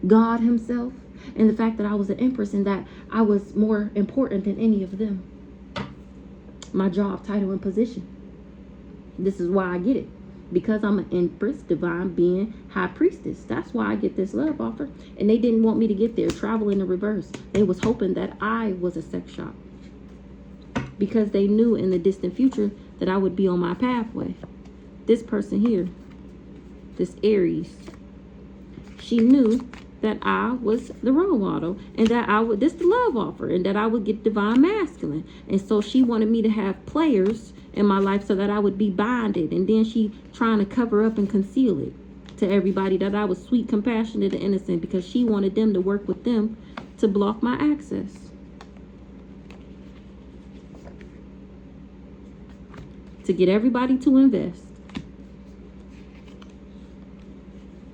S1: God himself. And the fact that I was an empress and that I was more important than any of them. My job, title, and position. This is why I get it. Because I'm an empress, divine being, high priestess. That's why I get this love offer. And they didn't want me to get there. Travel in the reverse. They was hoping that I was a sex shop. Because they knew in the distant future that I would be on my pathway. This person here, this Aries, she knew that I was the role model and that I would, this the love offer, and that I would get divine masculine. And so she wanted me to have players in my life so that I would be bonded. And then she trying to cover up and conceal it to everybody that I was sweet, compassionate, and innocent because she wanted them to work with them to block my access. To get everybody to invest.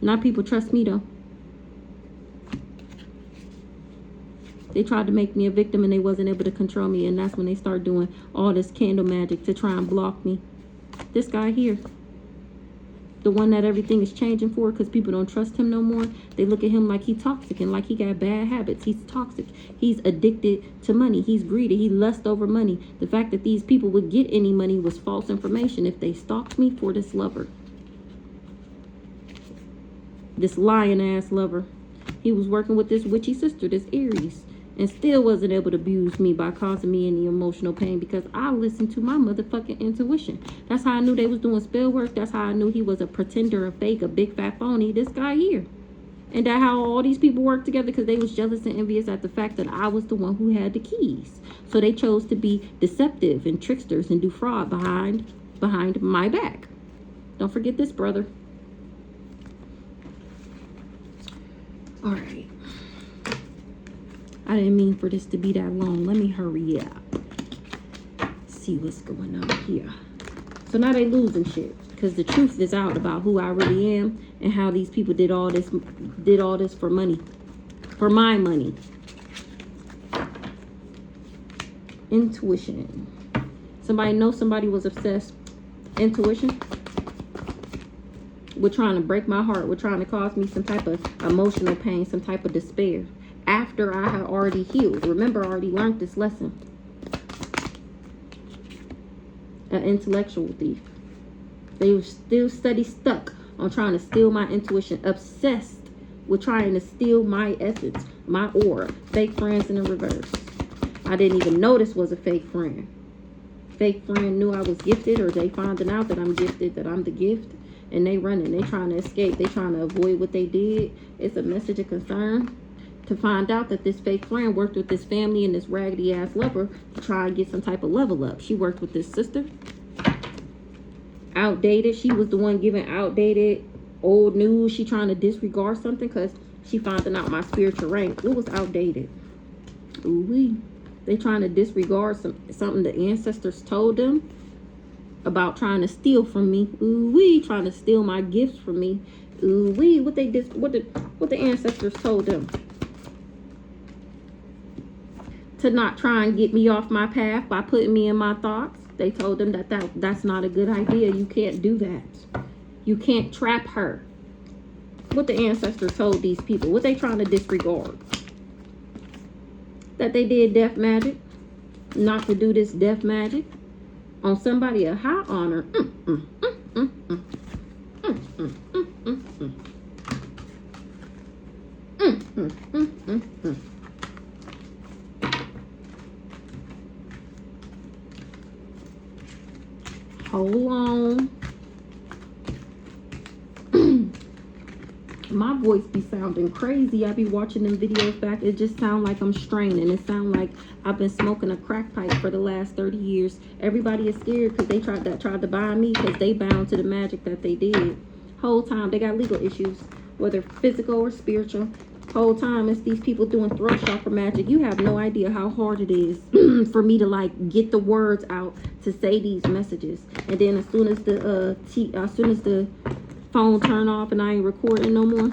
S1: Not people trust me though. They tried to make me a victim and they wasn't able to control me. And that's when they start doing all this candle magic to try and block me. This guy here. The one that everything is changing for because people don't trust him no more. They look at him like he's toxic and like he got bad habits. He's toxic. He's addicted to money. He's greedy. He lusts over money. The fact that these people would get any money was false information if they stalked me for this lover. This lying ass lover. He was working with this witchy sister, this Aries. And still wasn't able to abuse me by causing me any emotional pain because I listened to my motherfucking intuition. That's how I knew they was doing spell work. That's how I knew he was a pretender, a fake, a big fat phony. This guy here. And that how all these people worked together because they was jealous and envious at the fact that I was the one who had the keys. So they chose to be deceptive and tricksters and do fraud behind my back. Don't forget this, brother. All right. I didn't mean for this to be that long. Let me hurry up. See what's going on here. So now they losing shit. Because the truth is out about who I really am. And how these people did all this for money. For my money. Intuition. Somebody knows somebody was obsessed. Intuition. With trying to break my heart. With trying to cause me some type of emotional pain. Some type of despair. After I had already healed. Remember, I already learned this lesson. An intellectual thief. They were still stuck on trying to steal my intuition. Obsessed with trying to steal my essence. My aura. Fake friends in the reverse. I didn't even know this was a fake friend. Fake friend knew I was gifted, or they finding out that I'm gifted, that I'm the gift, and they running. They trying to escape. They trying to avoid what they did. It's a message of concern to find out that this fake friend worked with this family and this raggedy ass lover to try and get some type of level up. She worked with this sister. Outdated. She was the one giving outdated old news. She trying to disregard something because she finding out my spiritual rank. It was outdated. Ooh-wee. They trying to disregard something the ancestors told them about trying to steal from me. Ooh-wee. Trying to steal my gifts from me. Ooh-wee. What the ancestors told them. To not try and get me off my path by putting me in my thoughts. They told them that's not a good idea. You can't do that. You can't trap her. What the ancestors told these people. What they trying to disregard. That they did death magic. Not to do this death magic. On somebody of high honor. Hold on. My voice be sounding crazy. I be watching them videos back. It just sound like I'm straining. It sound like I've been smoking a crack pipe for the last 30 years. Everybody is scared because they tried to buy me because they bound to the magic that they did. Whole time they got legal issues, whether physical or spiritual. Whole time it's these people doing throat chakra magic. You have no idea how hard it is for me to like get the words out to say these messages. And then as soon as the phone turn off and I ain't recording no more,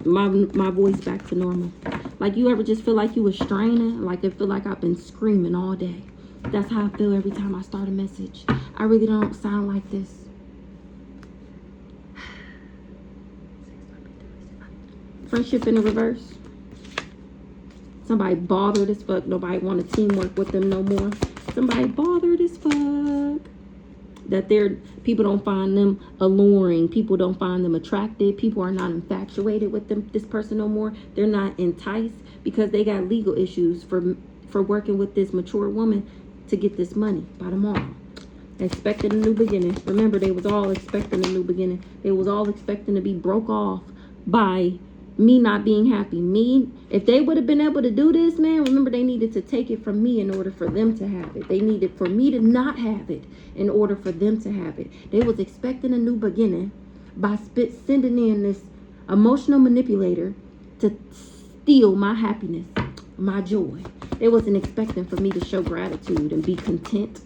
S1: my voice back to normal. Like, you ever just feel like you was straining? Like, it feel like I've been screaming all day. That's how I feel every time I start a message. I really don't sound like this. Friendship in the reverse. Somebody bothered as fuck. Nobody want to teamwork with them no more. Somebody bothered as fuck. That people don't find them alluring. People don't find them attractive. People are not infatuated with this person no more. They're not enticed because they got legal issues for working with this mature woman to get this money by tomorrow. Expecting a new beginning. Remember, they was all expecting a new beginning. They was all expecting to be broke off by me not being happy. If they would have been able to do this, man, remember, they needed to take it from me in order for them to have it. They needed for me to not have it in order for them to have it. They was expecting a new beginning by sending in this emotional manipulator to steal my happiness, my joy. They wasn't expecting for me to show gratitude and be content.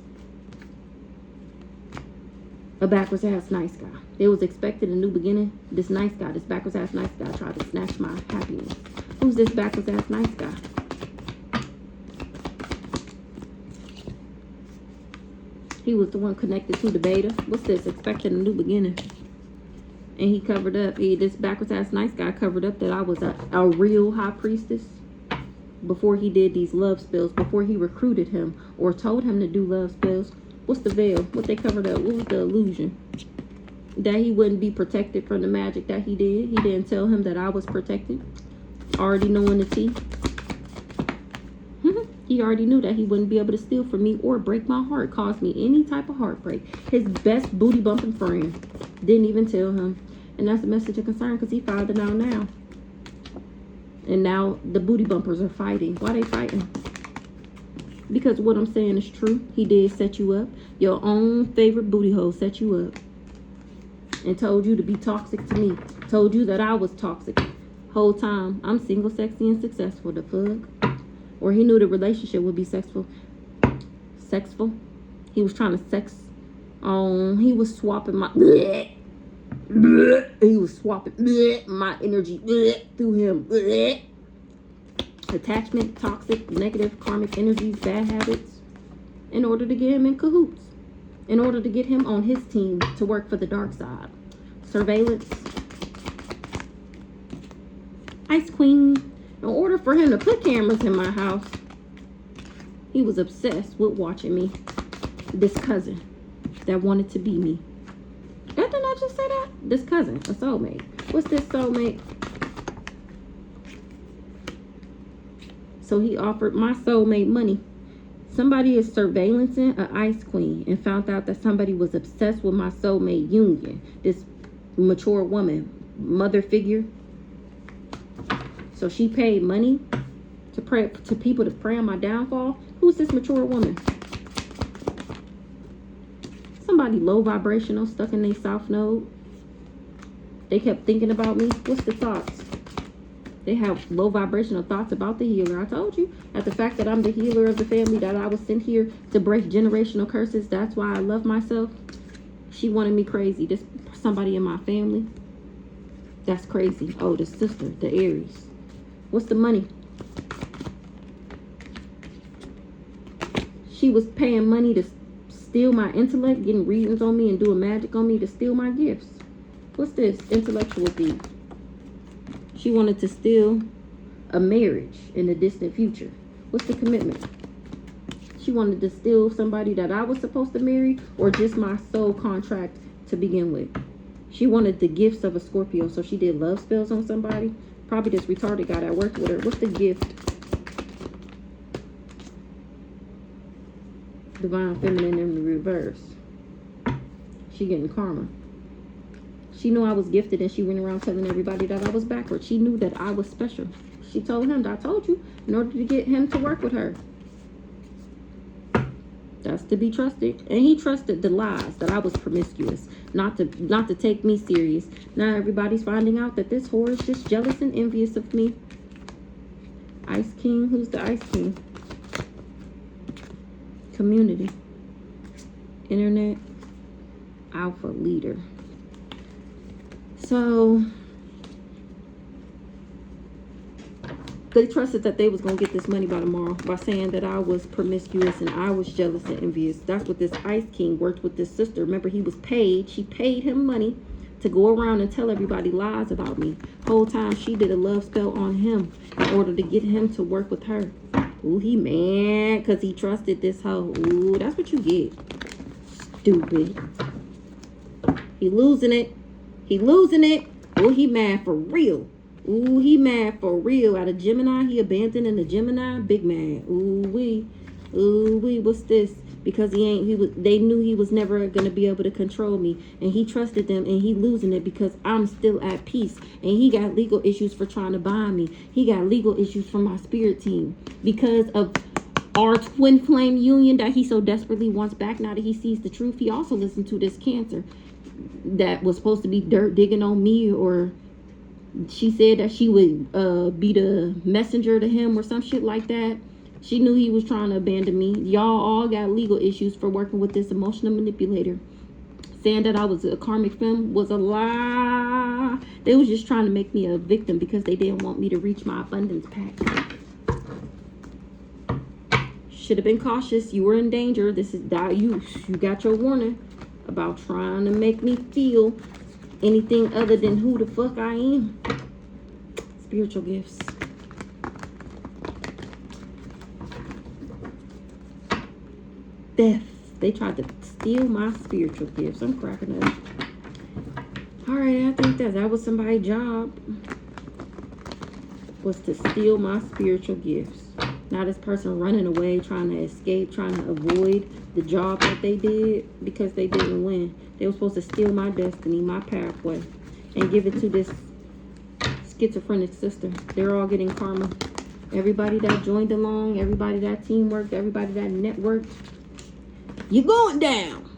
S1: A backwards ass nice guy. They was expecting a new beginning. This nice guy, this backwards ass nice guy tried to snatch my happiness. Who's this backwards ass nice guy? He was the one connected to the beta. What's this? Expecting a new beginning. And he covered up. This backwards ass nice guy covered up that I was a real high priestess. Before he did these love spells. Before he recruited him or told him to do love spells. What's the veil? What they covered up? What was the illusion? That he wouldn't be protected from the magic that he did. He didn't tell him that I was protected. Already knowing the tea. He already knew that he wouldn't be able to steal from me or break my heart. Cause me any type of heartbreak. His best booty bumping friend didn't even tell him. And that's a message of concern because he found it out now. And now the booty bumpers are fighting. Why they fighting? Because what I'm saying is true. He did set you up. Your own favorite booty hole set you up. And told you to be toxic to me. Told you that I was toxic. Whole time, I'm single, sexy, and successful. The fuck? Or he knew the relationship would be sexful. Sexful? He was trying to sex. He was swapping my... He was swapping my energy through him. Attachment, toxic, negative, karmic energies, bad habits. in order to get him in cahoots, in order to get him on his team to work for the dark side. Surveillance. Ice Queen. In order for him to put cameras in my house, he was obsessed with watching me. This cousin that wanted to be me. Didn't I just say that? This cousin, a soulmate. What's this soulmate? So he offered my soulmate money. Somebody is surveillancing an Ice Queen and found out that somebody was obsessed with my soulmate union. This mature woman, mother figure. So she paid money to pray to people to pray on my downfall. Who's this mature woman? Somebody low vibrational stuck in their south node. They kept thinking about me. What's the thoughts? They have low vibrational thoughts about the healer. I told you, at the fact that I'm the healer of the family, that I was sent here to break generational curses. That's why I love myself. She wanted me crazy. This somebody in my family. That's crazy. Oh, the sister, the Aries. What's the money? She was paying money to steal my intellect, getting readings on me and doing magic on me to steal my gifts. What's this? Intellectual thief. She wanted to steal a marriage in the distant future. What's the commitment? She wanted to steal somebody that I was supposed to marry, or just my soul contract to begin with. She wanted the gifts of a Scorpio, so she did love spells on somebody. Probably this retarded guy that worked with her. What's the gift? Divine Feminine in the reverse. She getting karma. She knew I was gifted, and she went around telling everybody that I was backward. She knew that I was special. She told him, I told you, in order to get him to work with her. That's to be trusted. And he trusted the lies that I was promiscuous, not to take me serious. Now everybody's finding out that this whore is just jealous and envious of me. Ice King. Who's the Ice King? Community. Internet. Alpha leader. So they trusted that they was going to get this money by tomorrow by saying that I was promiscuous and I was jealous and envious. That's what this Ice King worked with this sister. Remember, he was paid. She paid him money to go around and tell everybody lies about me. Whole time she did a love spell on him in order to get him to work with her. Ooh, he mad because he trusted this hoe. Ooh, that's what you get. Stupid. He losing it. He losing it. Ooh, he mad for real. Ooh, he mad for real. Out of Gemini, he abandoning the Gemini. Big mad. Ooh wee. Ooh wee. What's this? Because they knew he was never gonna be able to control me. And he trusted them, and he losing it because I'm still at peace. And he got legal issues for trying to bind me. He got legal issues from my spirit team. Because of our twin flame union that he so desperately wants back now that he sees the truth. He also listened to this Cancer that was supposed to be dirt digging on me, or she said that she would be the messenger to him or some shit like that. She knew he was trying to abandon me. Y'all all got legal issues for working with this emotional manipulator. Saying that I was a karmic femme was a lie. They was just trying to make me a victim because they didn't want me to reach my abundance pack. Should have been cautious. You were in danger. This is you got your warning about trying to make me feel anything other than who the fuck I am. Spiritual gifts. Theft. They tried to steal my spiritual gifts. I'm cracking up. Alright, I think that was somebody's job. Was to steal my spiritual gifts. Now this person running away, trying to escape, trying to avoid the job that they did because they didn't win. They were supposed to steal my destiny, my pathway, and give it to this schizophrenic sister. They're all getting karma. Everybody that joined along, everybody that teamworked, everybody that networked, you're going down.